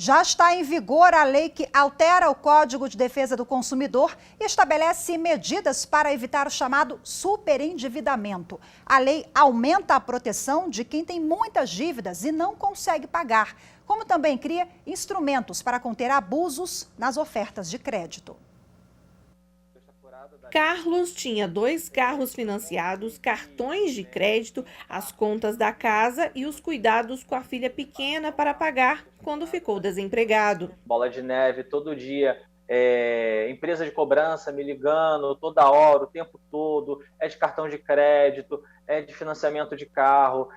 Já está em vigor a lei que altera o Código de Defesa do Consumidor e estabelece medidas para evitar o chamado superendividamento. A lei aumenta a proteção de quem tem muitas dívidas e não consegue pagar, como também cria instrumentos para conter abusos nas ofertas de crédito. Carlos tinha 2 carros financiados, cartões de crédito, as contas da casa e os cuidados com a filha pequena para pagar quando ficou desempregado. Bola de neve, todo dia, empresa de cobrança me ligando toda hora, o tempo todo, é de cartão de crédito, é de financiamento de carro,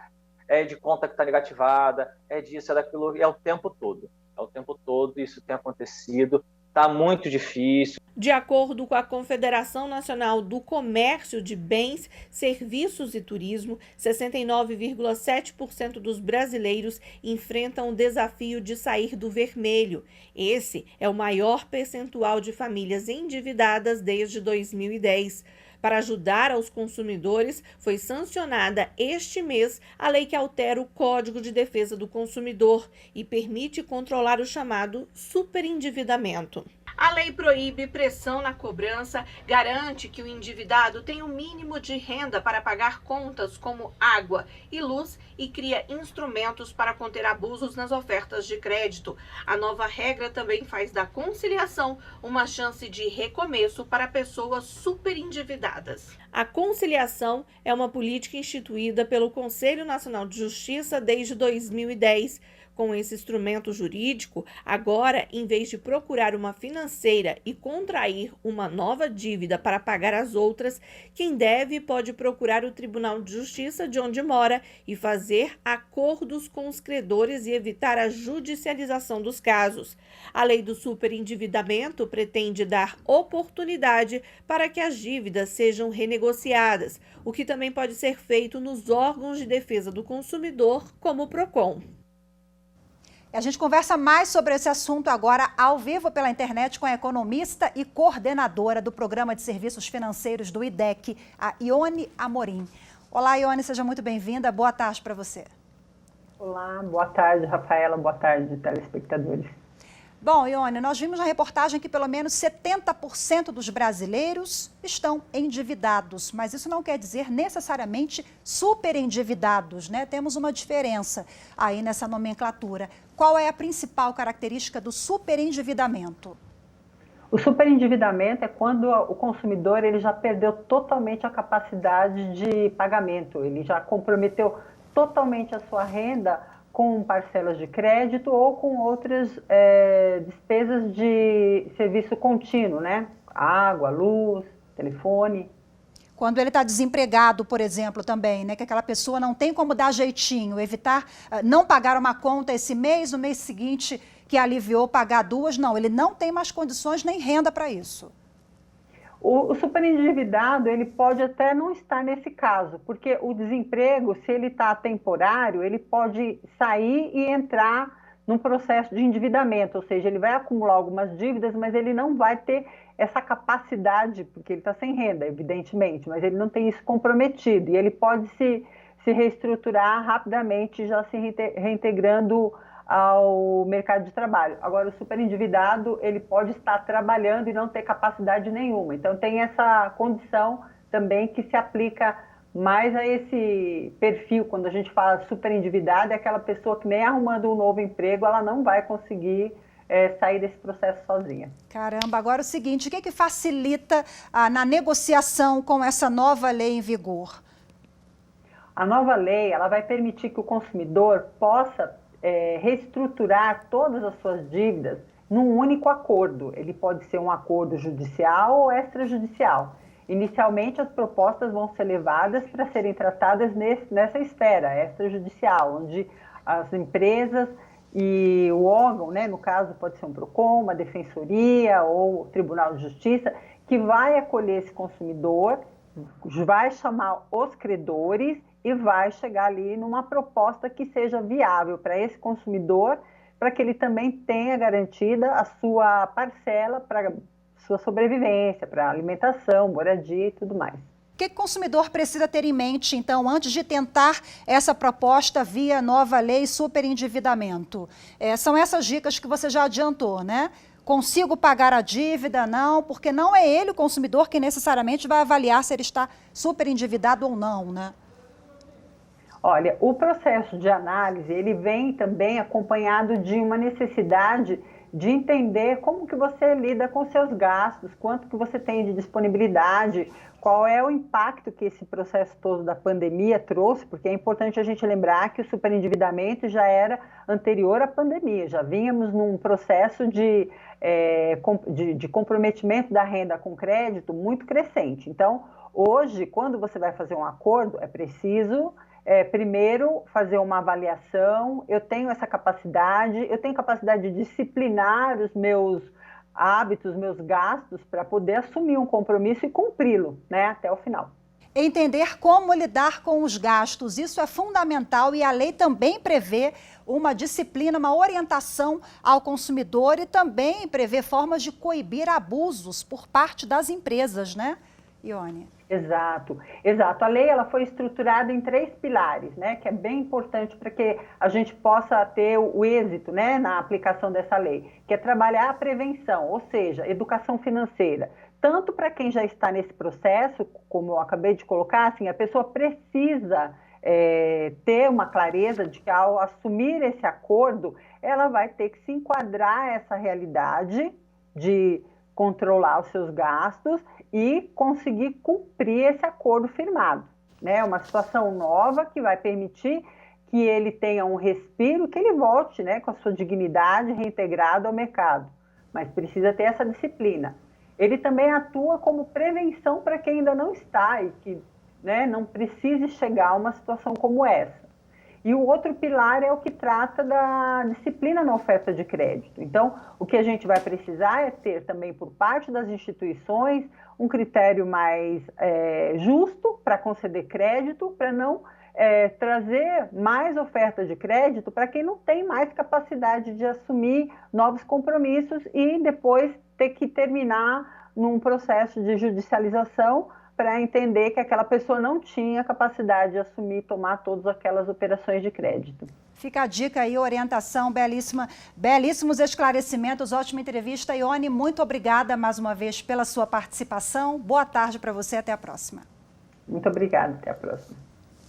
é de conta que está negativada, é disso, é daquilo, é o tempo todo. É o tempo todo, isso tem acontecido, está muito difícil. De acordo com a Confederação Nacional do Comércio de Bens, Serviços e Turismo, 69,7% dos brasileiros enfrentam o desafio de sair do vermelho. Esse é o maior percentual de famílias endividadas desde 2010. Para ajudar aos consumidores, foi sancionada este mês a lei que altera o Código de Defesa do Consumidor e permite controlar o chamado superendividamento. A lei proíbe pressão na cobrança, garante que o endividado tenha o mínimo de renda para pagar contas como água e luz e cria instrumentos para conter abusos nas ofertas de crédito. A nova regra também faz da conciliação uma chance de recomeço para pessoas superendividadas. A conciliação é uma política instituída pelo Conselho Nacional de Justiça desde 2010. Com esse instrumento jurídico, agora, em vez de procurar uma financeira e contrair uma nova dívida para pagar as outras, quem deve pode procurar o Tribunal de Justiça de onde mora e fazer acordos com os credores e evitar a judicialização dos casos. A lei do superendividamento pretende dar oportunidade para que as dívidas sejam renegociadas, o que também pode ser feito nos órgãos de defesa do consumidor, como o PROCON. A gente conversa mais sobre esse assunto agora ao vivo pela internet com a economista e coordenadora do Programa de Serviços Financeiros do IDEC, a Ione Amorim. Olá, Ione, seja muito bem-vinda. Boa tarde para você. Olá, boa tarde, Rafaela. Boa tarde, telespectadores. Bom, Ione, nós vimos na reportagem que pelo menos 70% dos brasileiros estão endividados, mas isso não quer dizer necessariamente superendividados, né? Temos uma diferença aí nessa nomenclatura. Qual é a principal característica do superendividamento? O superendividamento é quando o consumidor ele já perdeu totalmente a capacidade de pagamento, ele já comprometeu totalmente a sua renda com parcelas de crédito ou com outras despesas de serviço contínuo, né? Água, luz, telefone. Quando ele está desempregado, por exemplo, também, né? Que aquela pessoa não tem como dar jeitinho, evitar não pagar uma conta esse mês, no mês seguinte que aliviou pagar 2, não, ele não tem mais condições nem renda para isso. O superendividado, ele pode até não estar nesse caso, porque o desemprego, se ele está temporário, ele pode sair e entrar num processo de endividamento, ou seja, ele vai acumular algumas dívidas, mas ele não vai ter essa capacidade, porque ele está sem renda, evidentemente, mas ele não tem isso comprometido, e ele pode se reestruturar rapidamente, já se reintegrando ao mercado de trabalho. Agora, o superendividado, ele pode estar trabalhando e não ter capacidade nenhuma. Então, tem essa condição também que se aplica mais a esse perfil. Quando a gente fala superendividado, é aquela pessoa que nem arrumando um novo emprego, ela não vai conseguir sair desse processo sozinha. Caramba, agora o seguinte, o que facilita na negociação com essa nova lei em vigor? A nova lei, ela vai permitir que o consumidor possa reestruturar todas as suas dívidas num único acordo. Ele pode ser um acordo judicial ou extrajudicial. Inicialmente, as propostas vão ser levadas para serem tratadas nessa esfera extrajudicial, onde as empresas e o órgão, né, no caso pode ser um PROCON, uma defensoria ou o Tribunal de Justiça, que vai acolher esse consumidor, vai chamar os credores e vai chegar ali numa proposta que seja viável para esse consumidor, para que ele também tenha garantida a sua parcela para sua sobrevivência, para alimentação, moradia e tudo mais. O que o consumidor precisa ter em mente, então, antes de tentar essa proposta via nova lei superendividamento? São essas dicas que você já adiantou, né? Consigo pagar a dívida? Não, porque não é ele, o consumidor, que necessariamente vai avaliar se ele está superendividado ou não, né? Olha, o processo de análise, ele vem também acompanhado de uma necessidade de entender como que você lida com seus gastos, quanto que você tem de disponibilidade, qual é o impacto que esse processo todo da pandemia trouxe, porque é importante a gente lembrar que o superendividamento já era anterior à pandemia, já vínhamos num processo de comprometimento da renda com crédito muito crescente. Então, hoje, quando você vai fazer um acordo, é preciso primeiro fazer uma avaliação. Eu tenho essa capacidade, eu tenho capacidade de disciplinar os meus hábitos, meus gastos, para poder assumir um compromisso e cumpri-lo, né, até o final. Entender como lidar com os gastos, isso é fundamental, e a lei também prevê uma disciplina, uma orientação ao consumidor e também prevê formas de coibir abusos por parte das empresas, né, Ione? Exato, exato. A lei ela foi estruturada em 3 pilares, né, que é bem importante para que a gente possa ter o êxito, né, na aplicação dessa lei, que é trabalhar a prevenção, ou seja, educação financeira. Tanto para quem já está nesse processo, como eu acabei de colocar, assim, a pessoa precisa ter uma clareza de que ao assumir esse acordo, ela vai ter que se enquadrar a essa realidade de controlar os seus gastos e conseguir cumprir esse acordo firmado, né? Uma situação nova que vai permitir que ele tenha um respiro, que ele volte, né, com a sua dignidade reintegrado ao mercado, mas precisa ter essa disciplina. Ele também atua como prevenção para quem ainda não está e que, né, não precise chegar a uma situação como essa. E o outro pilar é o que trata da disciplina na oferta de crédito. Então, o que a gente vai precisar é ter também por parte das instituições um critério mais justo para conceder crédito, para não trazer mais oferta de crédito para quem não tem mais capacidade de assumir novos compromissos e depois ter que terminar num processo de judicialização para entender que aquela pessoa não tinha capacidade de assumir e tomar todas aquelas operações de crédito. Fica a dica aí, orientação belíssima, belíssimos esclarecimentos, ótima entrevista. Ione, muito obrigada mais uma vez pela sua participação. Boa tarde para você, até a próxima. Muito obrigada, até a próxima.